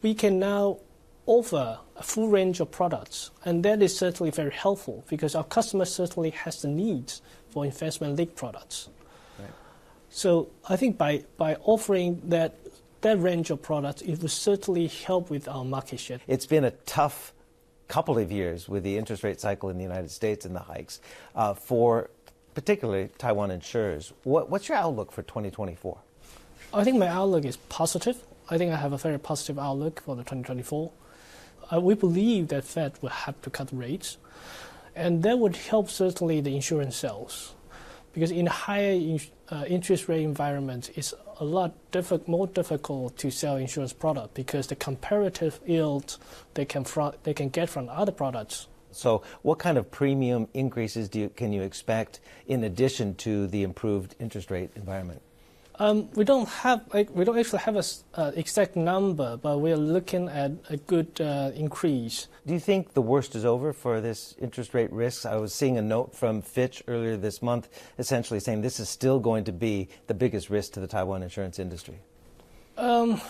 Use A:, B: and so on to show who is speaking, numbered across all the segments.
A: We can now offer a full range of products, and that is certainly very helpful because our customer certainly has the needs for investment-linked products. Right. So I think by offering that range of products, it will certainly help with our market share.
B: It's been a tough couple of years with the interest rate cycle in the United States and the hikes for particularly Taiwan insurers. What's your outlook for 2024?
A: I think my outlook is positive. I think I have a very positive outlook for the 2024. We believe that Fed will have to cut rates, and that would help certainly the insurance sales, because in a higher interest rate environment, it's a lot more difficult to sell insurance product because the comparative yield they can get from other products.
B: So what kind of premium increases can you expect in addition to the improved interest rate environment?
A: We don't actually have an exact number, but we are looking at a good increase.
B: Do you think the worst is over for this interest rate risk? I was seeing a note from Fitch earlier this month essentially saying this is still going to be the biggest risk to the Taiwan insurance industry.
A: Well,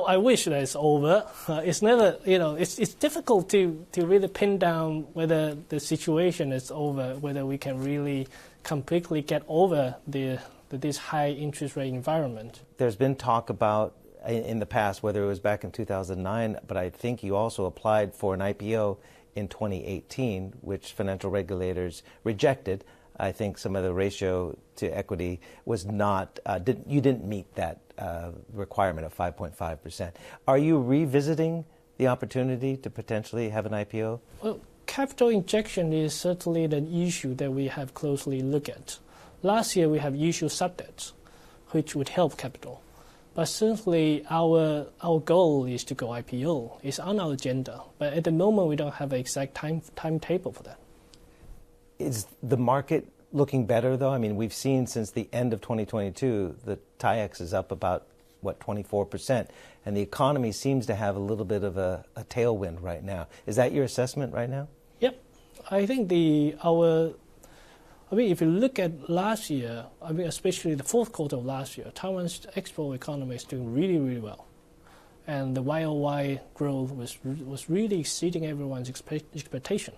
A: I wish that it's over. It's never, it's difficult to really pin down whether the situation is over, whether we can really completely get over this high interest rate environment.
B: There's been talk about in the past, whether it was back in 2009, but I think you also applied for an IPO in 2018, which financial regulators rejected. I think some of the ratio to equity was not, you didn't meet that requirement of 5.5%. Are you revisiting the opportunity to potentially have an IPO?
A: Well, capital injection is certainly an issue that we have closely looked at. Last year, we have issued sub-debts, which would help capital. But certainly, our goal is to go IPO. It's on our agenda. But at the moment, we don't have an exact timetable for that.
B: Is the market looking better, though? I mean, we've seen since the end of 2022, the TAIEX is up about, 24%. And the economy seems to have a little bit of a tailwind right now. Is that your assessment right now?
A: Yep. I think if you look at last year, especially the fourth quarter of last year, Taiwan's export economy is doing really, really well. And the YOY growth was really exceeding everyone's expectation.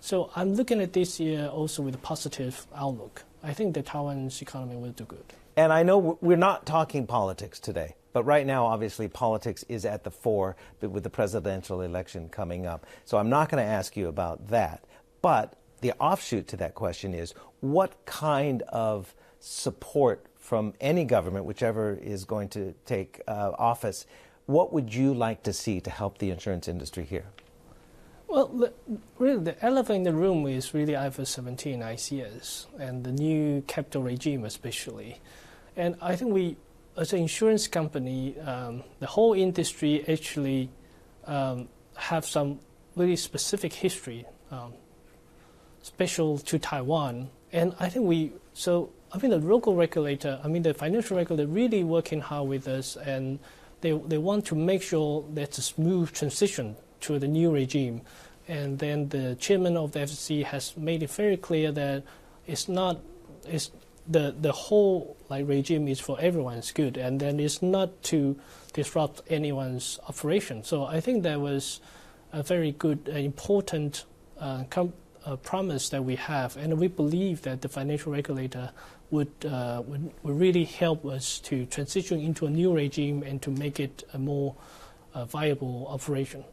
A: So I'm looking at this year also with a positive outlook. I think that Taiwan's economy will do good.
B: And I know we're not talking politics today, but right now, obviously, politics is at the fore with the presidential election coming up. So I'm not going to ask you about that. But the offshoot to that question is, what kind of support from any government, whichever is going to take office, what would you like to see to help the insurance industry here?
A: Well, really, the elephant in the room is really IFRS 17 ICS and the new capital regime especially. And I think we, as an insurance company, the whole industry actually have some really specific history special to Taiwan. And I think the local regulator, the financial regulator really working hard with us, and they want to make sure there's a smooth transition to the new regime. And then the chairman of the FCC has made it very clear that the whole regime is for everyone's good, and then it's not to disrupt anyone's operation. So I think that was a very good, important promise that we have, and we believe that the financial regulator would really help us to transition into a new regime and to make it a more viable operation.